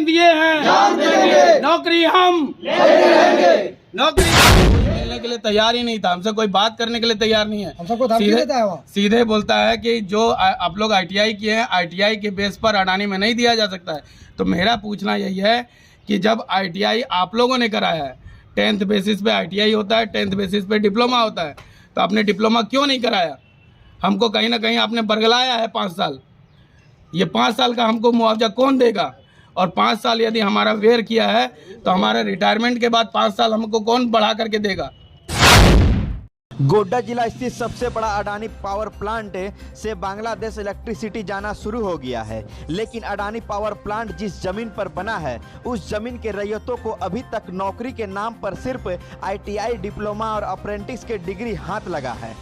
दिए हैं, जान देंगे। नौकरी हम लेंगे। नौकरी मिलने के लिए तैयार ही नहीं था, हमसे कोई बात करने के लिए तैयार नहीं है। सीधे बोलता है कि जो आप लोग ITI किए हैं, ITI के बेस पर अडानी में नहीं दिया जा सकता है। तो मेरा पूछना यही है कि जब ITI आप लोगों ने कराया है, 10th बेसिस पे ITI होता है, 10th बेसिस पे डिप्लोमा होता है, तो आपने डिप्लोमा क्यों नहीं कराया? हमको कहीं ना कहीं आपने बरगलाया है 5 साल। ये 5 साल का हमको मुआवजा कौन देगा? और 5 साल यदि हमारा वेयर किया है तो हमारे रिटायरमेंट के बाद 5 साल हमको कौन बढ़ा करके देगा? गोड्डा जिला स्थित सबसे बड़ा अडानी पावर प्लांट से बांग्लादेश इलेक्ट्रिसिटी जाना शुरू हो गया है, लेकिन अडानी पावर प्लांट जिस जमीन पर बना है उस जमीन के रैयतों को अभी तक नौकरी के नाम पर सिर्फ ITI डिप्लोमा और अप्रेंटिस के डिग्री हाथ लगा है।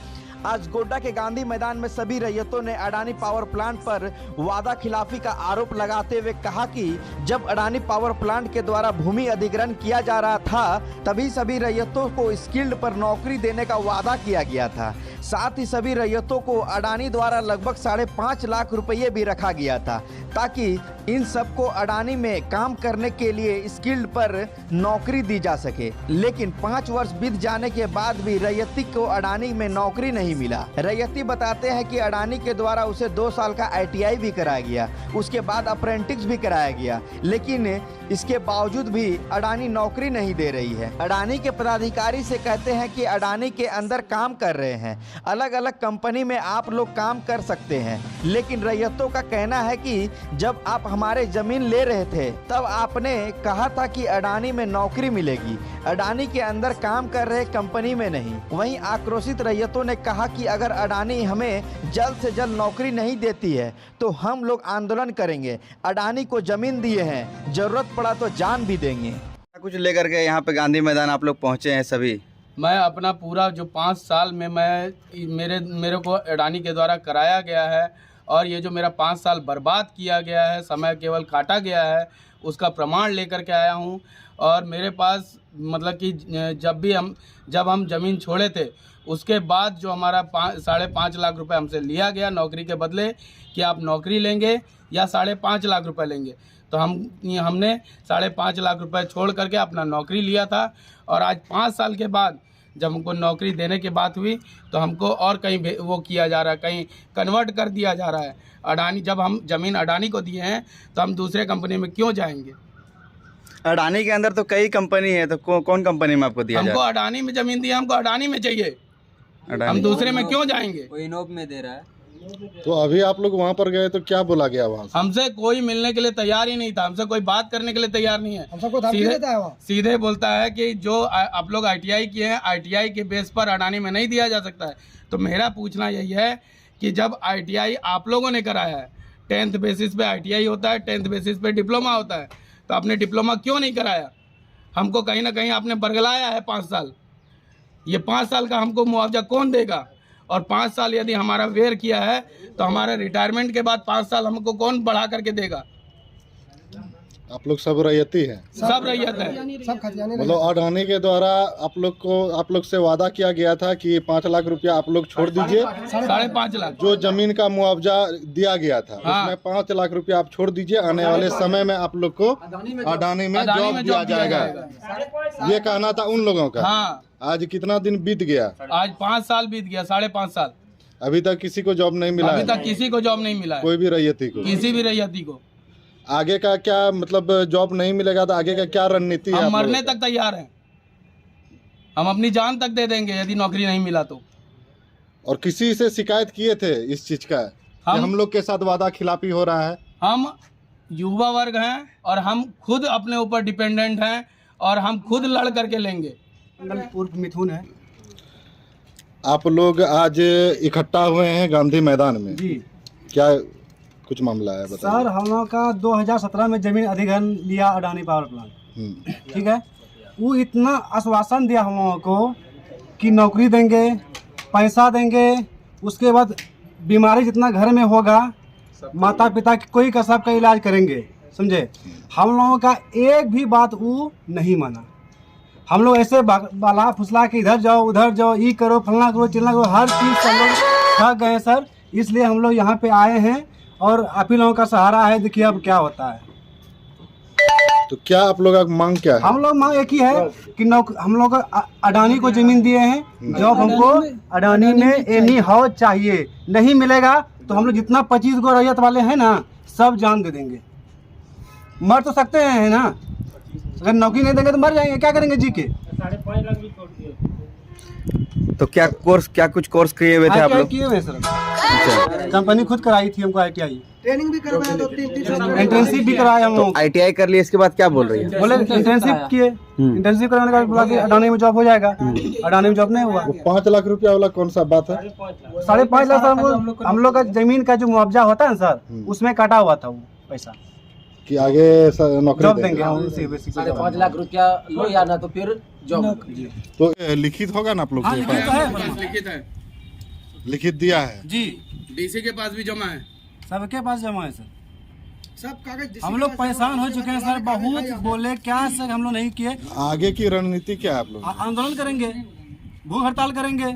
आज गोड्डा के गांधी मैदान में सभी रैयतों ने अडानी पावर प्लांट पर वादा खिलाफी का आरोप लगाते हुए कहा कि जब अडानी पावर प्लांट के द्वारा भूमि अधिग्रहण किया जा रहा था तभी सभी रैयतों को स्किल्ड पर नौकरी देने का वादा किया गया था। साथ ही सभी रैयतों को अडानी द्वारा लगभग 5.5 लाख रुपये भी रखा गया था ताकि इन सबको अडानी में काम करने के लिए स्किल्ड पर नौकरी दी जा सके। लेकिन 5 वर्ष बीत जाने के बाद भी रैयती को अडानी में नौकरी नहीं मिला। रैयती बताते हैं कि अडानी के द्वारा उसे 2 साल का ITI भी कराया गया, उसके बाद अप्रेंटिस भी कराया गया, लेकिन इसके बावजूद भी अडानी नौकरी नहीं दे रही है। अडानी के पदाधिकारी से कहते हैं कि अडानी के अंदर काम कर रहे हैं, अलग अलग कंपनी में आप लोग काम कर सकते हैं, लेकिन रैयतों का कहना है कि जब आप हमारे जमीन ले रहे थे तब आपने कहा था कि अडानी में नौकरी मिलेगी, अडानी के अंदर काम कर रहे कंपनी में नहीं। वहीं आक्रोशित रैयतों ने कहा कि अगर अडानी हमें जल्द से जल्द नौकरी नहीं देती है तो हम लोग आंदोलन करेंगे। अडानी को जमीन दिए हैं, जरूरत पड़ा तो जान भी देंगे। कुछ लेकर के यहाँ पे गांधी मैदान आप लोग पहुँचे हैं सभी? मैं अपना पूरा जो 5 साल में मेरे को अडानी के द्वारा कराया गया है और ये जो मेरा 5 साल बर्बाद किया गया है, समय केवल काटा गया है, उसका प्रमाण लेकर के आया हूँ। और मेरे पास मतलब कि जब हम ज़मीन छोड़े थे उसके बाद जो हमारा 5.5 लाख रुपए हमसे लिया गया नौकरी के बदले कि आप नौकरी लेंगे या 5.5 लाख रुपए लेंगे, तो हमने 5.5 लाख रुपए छोड़ करके अपना नौकरी लिया था। और आज 5 साल के बाद जब हमको नौकरी देने की बात हुई तो हमको और कहीं वो किया जा रहा है, कहीं कन्वर्ट कर दिया जा रहा है। अडानी, जब हम ज़मीन अडानी को दिए हैं तो हम दूसरे कंपनी में क्यों जाएंगे? अडानी के अंदर तो कई कंपनी है, तो कौन कंपनी में आपको दिया? हमको अडानी में ज़मीन दी है, हमको अडानी में चाहिए, हम दूसरे में क्यों जाएंगे? कोई इनोव में दे रहा है। तो अभी आप लोग वहाँ पर गए तो क्या बोला गया वहाँ से? हमसे कोई मिलने के लिए तैयार ही नहीं था, हमसे कोई बात करने के लिए तैयार नहीं है। सीधे बोलता है कि जो आप लोग ITI किए हैं, ITI के बेस पर अडानी में नहीं दिया जा सकता है। तो मेरा पूछना यही है कि जब ITI आप लोगों ने कराया है, 10th बेसिस पे ITI होता है, 10th बेसिस पे डिप्लोमा होता है, तो आपने डिप्लोमा क्यों नहीं कराया? हमको कहीं ना कहीं आपने बरगलाया है 5 साल। ये 5 साल का हमको मुआवजा कौन देगा? और 5 साल यदि हमारा वेयर किया है तो हमारे रिटायरमेंट के बाद 5 साल हमको कौन बढ़ा करके देगा? आप लोग सब रैयती हैं? सब रैयत है। मतलब अडानी के द्वारा आप लोग से वादा किया गया था कि 5 लाख रुपया आप लोग छोड़ दीजिए, 5.5 लाख जो जमीन का मुआवजा दिया गया था उसमें 5 लाख रुपया आप छोड़ दीजिए, आने वाले समय में आप लोग को अडानी में जॉब दिया जाएगा, ये कहना था उन लोगों का। हाँ। आज कितना दिन बीत गया? आज 5 साल बीत गया, 5.5 साल। अभी तक किसी को जॉब नहीं मिला? अभी तक किसी को जॉब नहीं मिला है, कोई भी रैयती को, किसी भी रैयती को। आगे का क्या मतलब, जॉब नहीं मिलेगा तो आगे का क्या रणनीति है? हम मरने तक तैयार हैं, हम अपनी जान तक दे देंगे यदि नौकरी नहीं मिला तो। और किसी से शिकायत किए थे इस चीज का कि हम लोग के साथ वादा खिलाफी हो रहा है? हम युवा वर्ग हैं और हम खुद अपने ऊपर डिपेंडेंट हैं और हम खुद लड़ करके लेंगे। मिथुन है। आप लोग आज इकट्ठा हुए हैं गांधी मैदान में जी, क्या कुछ मामला है बताइए? सर, हम लोग का 2017 में जमीन अधिग्रहण लिया अडानी पावर प्लांट, ठीक है। वो इतना आश्वासन दिया हम लोगों को कि नौकरी देंगे, पैसा देंगे, उसके बाद बीमारी जितना घर में होगा माता पिता की कोई का सबका इलाज करेंगे, समझे। हम लोगों का एक भी बात वो नहीं माना। हम लोग ऐसे बाला फुसला के इधर जाओ उधर जाओ, ये करो फलना करो चिलना करो, हर चीज़ से हम लोग थक गए सर। इसलिए हम लोग यहाँ पे आए हैं और आप ही लोगों का सहारा है, देखिए अब क्या होता है। तो क्या आप लोग का मांग क्या है? हम लोग मांग एक ही है कि हम लोग अडानी को जमीन दिए हैं, जॉब हमको अडानी में एनी हाउस चाहिए। नहीं मिलेगा तो हम लोग जितना 25 गो रैयत वाले हैं ना, सब जान दे देंगे। मर तो सकते हैं ना, अगर नौकरी नहीं देंगे तो मर जाएंगे, क्या करेंगे जी के। 5.5 लाख भी छोड़ दिए। तो क्या कुछ कोर्स किए हुए थे आप लोग? किए हुए सर, कंपनी खुद कराई थी हमको ITI, ट्रेनिंग भी करवाया, 2-3 इंटर्नशिप भी कराया हम लोग। ITI कर लिए, इसके बाद क्या बोल रही है? बोले इंटर्नशिप किए, इंटर्नशिप कराने के बाद बोला कि अडानी में जॉब हो जाएगा। अडानी में जॉब नहीं हुआ। वो 5 लाख रुपया वाला कौन सा बात है? 5.5 लाख सर, हम लोग का जमीन का जो मुआवजा होता है ना सर, उसमें काटा हुआ था वो पैसा कि आगे नौकरी जॉब देंगे। देंगे हम उसी बेसिक पे। 5.5 लाख रुपया लो या ना तो फिर जॉब। तो लिखित होगा ना आप लोग हाँ, के लिखित तो पास? है, लिखित है लिखित दिया है जी, DC के पास भी जमा है। सबके पास जमा है सर। सब कागज हम लोग परेशान हो चुके हैं सर, बहुत बोले क्या सर, हम लोग नहीं किए। आगे की रणनीति क्या है आप लोग? आंदोलन करेंगे, भूख हड़ताल करेंगे,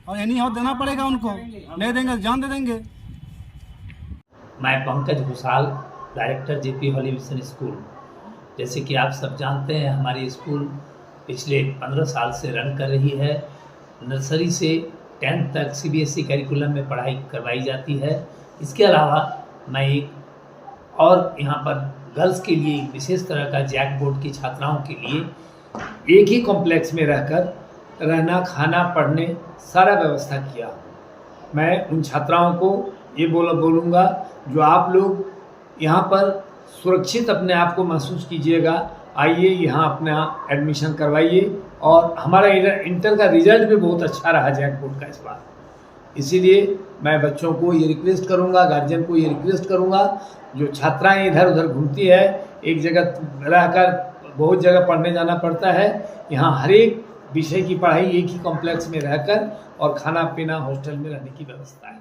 और एनी हाउस देना पड़ेगा उनको, नहीं देंगे जान दे देंगे। मैं पंकज घुसाल, डायरेक्टर JP हॉली मिशन स्कूल। जैसे कि आप सब जानते हैं, हमारी स्कूल पिछले 15 साल से रन कर रही है। नर्सरी से 10th तक CBSE करिकुलम में पढ़ाई करवाई जाती है। इसके अलावा मैं एक और यहाँ पर गर्ल्स के लिए एक विशेष तरह का जैक बोर्ड की छात्राओं के लिए एक ही कॉम्प्लेक्स में रहकर रहना, खाना, पढ़ने सारा व्यवस्था किया। मैं उन छात्राओं को ये बोलूँगा, जो आप लोग यहाँ पर सुरक्षित अपने आप को महसूस कीजिएगा, आइए यहाँ अपना एडमिशन करवाइए। और हमारा इंटर का रिजल्ट भी बहुत अच्छा रहा जैक बोर्ड का इस बार। इसीलिए मैं बच्चों को ये रिक्वेस्ट करूँगा, गार्जियन को ये रिक्वेस्ट करूँगा, जो छात्राएं इधर उधर घूमती है, एक जगह रहकर बहुत जगह पढ़ने जाना पड़ता है, यहाँ हर एक विषय की पढ़ाई एक ही कॉम्प्लेक्स में रहकर और खाना पीना हॉस्टल में रहने की व्यवस्था है।